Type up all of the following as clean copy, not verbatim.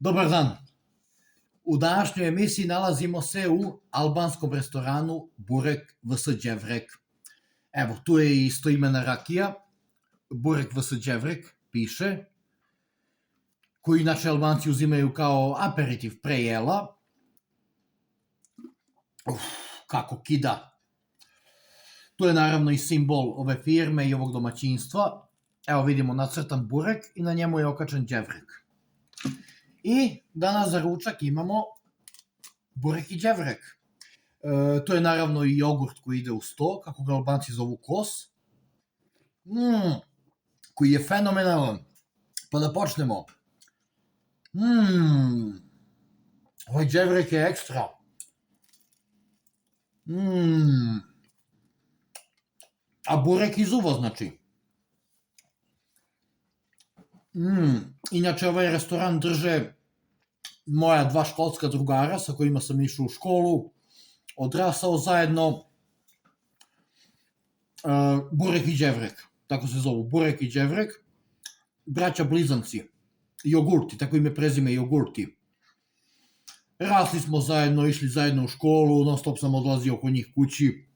Dobar dan. U današnjoj emisiji nalazimo se u albanskom restoranu Burek vs. Đevrek. Evo, tu je i istoimena rakija, Burek vs. Đevrek, piše, koju inače Albanci uzimaju kao aperitiv pre jela. Kako kida. Tu je naravno i simbol ove firme i ovog domaćinstva. Evo vidimo nacrtan burek i na njemu je okačen đevrek. I danas za ručak imamo burek i đevrek. To je naravno i jogurt koji ide uz to, kako ga Albanci zovu kos. Koji je fenomenalan. Pa da počnemo. Ovaj đevrek je ekstra. A burek iz uva, znači. Inače, ovaj restoran drže moja dva školska drugara sa kojima sam išao u školu, odrasao zajedno. Burek i đevrek, tako se zovu, burek i đevrek, braća blizanci, jogurti, tako ime prezime jogurti. Rasli smo zajedno, išli zajedno u školu, non stop sam odlazio kod njih kući.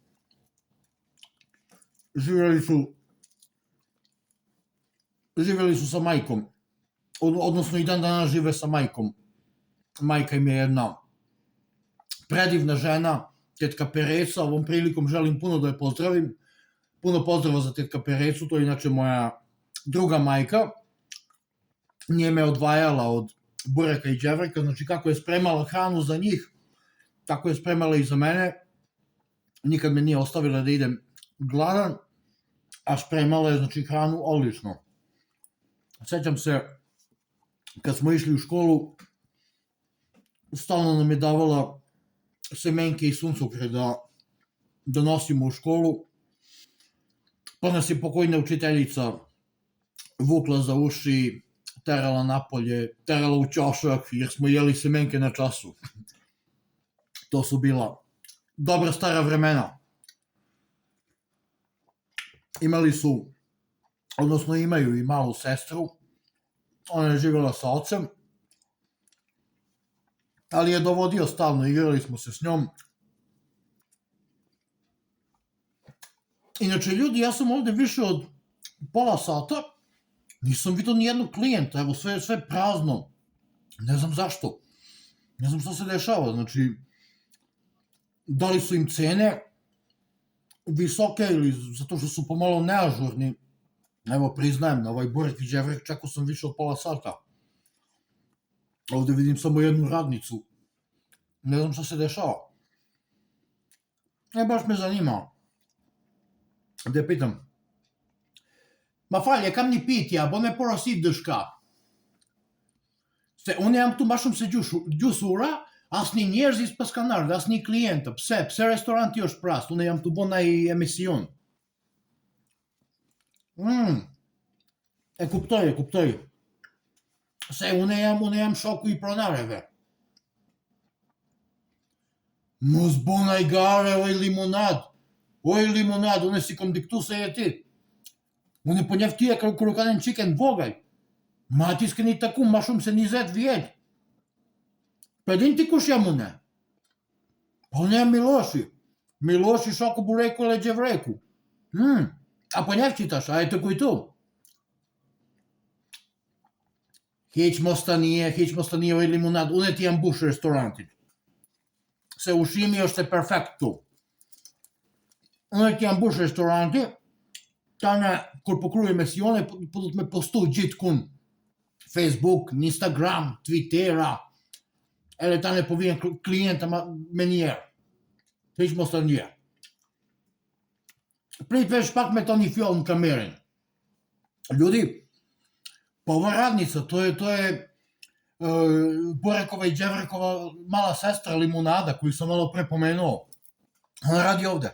Živjeli su sa majkom, odnosno i dan danas žive sa majkom. Majka im je jedna predivna žena, tetka Pereca, ovom prilikom želim puno da je pozdravim. Puno pozdrava za tetka Perecu, to je inače moja druga majka. Nije me odvajala od bureka i đevreka, znači kako je spremala hranu za njih, tako je spremala i za mene. Nikad me nije ostavila da idem gladan, a spremala je znači hranu odlično. Sećam se, kad smo išli u školu, stalno nam je davala semenke i suncokre da nosimo u školu, pa nas je pokojna učiteljica vukla za uši, terala napolje, terala u ćošak, jer smo jeli semenke na času. To su bila dobra stara vremena. Imali su, odnosno imaju i malu sestru, ona je živjela sa ocem, ali je dovodio stalno, igrali smo se s njom. Inače, ljudi, ja sam ovde više od pola sata, nisam vidio ni jednog klijenta, evo sve prazno, ne znam zašto, ne znam šta se dešava, znači, da li su im cene visoke ili zato što su pomalo neažurni. Evo, priznajem, na ovaj burek i đevrek čekao sam više od pola sata. Ovde vidim samo jednu radnicu. Ne znam šta se dešava. Baš me zanima. Da pitam. Ma falj, e kam një pyetje, a bën me porosit diçka? Se unë jam këtu ma shumë se gjusura, asnjë njerëzis pas kanë ardhur, asnjë klientë. Pse restoranti është prast? Unë jam këtu bën ai emision. E kuptoj. Se unë jam shoku i pronareve. Mos bonaj gare, oj limonad, unë si kom diktu se je ti. Unë po njef tije kërë kanë në qiken vogaj. Ma ti s'keni taku ma shumë se 20 vjet. Për din ti kush jam unë? Po unë jam Miloshi shoku bureku e gjevreku. A po njef qitash, a e të kujtu? Hiq mos tani oj limonad, unë ti jam bush restorantit. Se ushimi është e perfekt tu. Unë ti jam bush restorantit, tane, kur po kruj emisione, po du të me postu gjithë kun. Facebook, Instagram, Twittera, edhe tane po vijen klienta me njerë. Hiq mos të njerë. Prit veç pak me to një fjoll në kamerin. Ljudi, pa ova radnica, to je Burekova i đevrekova mala sestra limonada, koju sam malo pre pomenuo. Ona radi ovde.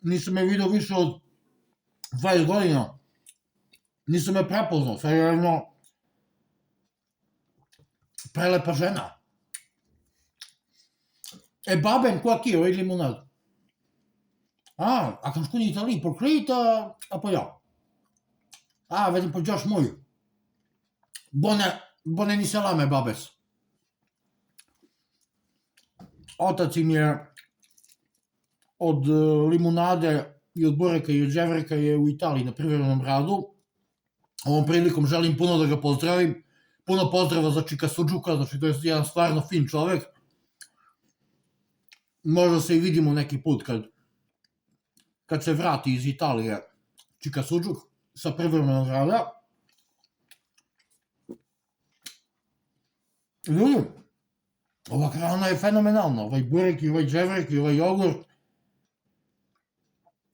Nisam je vidio više od 20 godina. Nisam je prepoznao, sad je jedno prelepa žena. Babem, ko aqui, oj limonada. A kam shku një Itali, për krejta, apo ja? Vedem për 6 muaj. Bone Boneni salame, babes. Otac im je od limunade i od bureka i od đevreka je u Italiji na privremenom radu. Ovom prilikom želim puno da ga pozdravim. Puno pozdrava za Čika Suđuka, znači to je jedan stvarno fin čovek. Možda se i vidimo neki put kad se vrati iz Italije Čika Suđuk sa privremenog rada. Ljudi, ova hrana je fenomenalna, ovaj burek i ovaj đevrek i ovaj jogurt.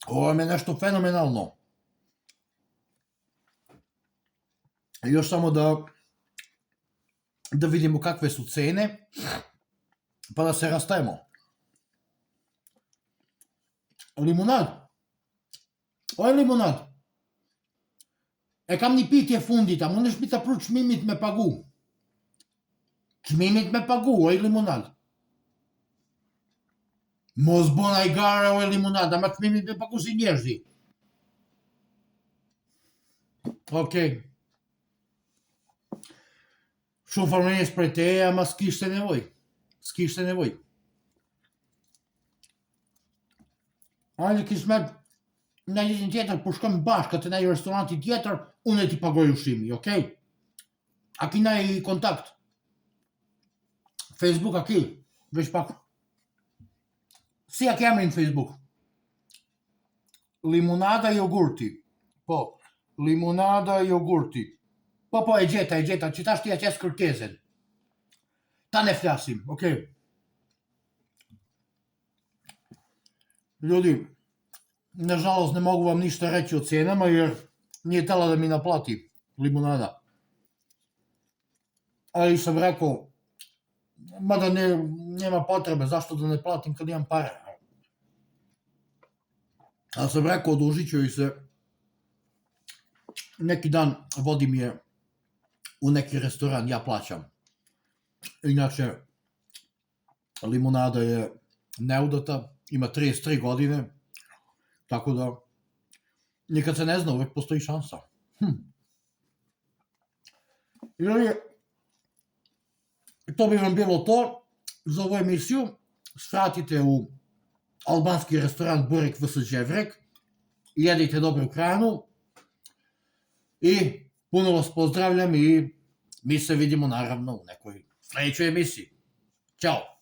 Ovo je nešto fenomenalno. Još samo da vidimo kakve su cene, pa da se rastajemo. Limunad. Ovo je limunad. E cam ni piti e fundita, mu neș pita pruč mimit me pagu. Čmimit me pagu, ovo je limunad. Moz bonaj gara, ovo je limunad, ama čmimit me pagu si nježi. Ok. Shumë farmenjes për teja, ma s'kishte nevoj. S'kishte nevoj. Ajde kismet, në jetën tjetër, po shkojmë bashkë të një restoranti tjetër, unë e ti pagoj ushimi, okej? A ki i kontakt? Facebook a ki? Veç pak. Si a kemi në Facebook? Limunada jogurti. Po, limunada jogurti. Po, e gjeta, që tash t'ja qes kërkesën. Ta ne flasim, okej? Ljudi, nažalost ne mogu vam ništa reći o cijenama jer nije tela da mi naplati limunada. Ali sam rekao, mada nema potrebe, zašto da ne platim kad imam pare. Ali sam rekao, odužit ću joj se. Neki dan vodim je u neki restoran, ja plaćam. Inače, limunada je neudata, ima 33 godine, tako da nikad se ne zna, uvek postoji šansa. Ili, to bi vam bilo to za ovu emisiju. Svratite u albanski restoran Burek vs. Đevrek, jedite dobru hranu i puno vas pozdravljam i mi se vidimo naravno u nekoj sledećoj emisiji. Ćao!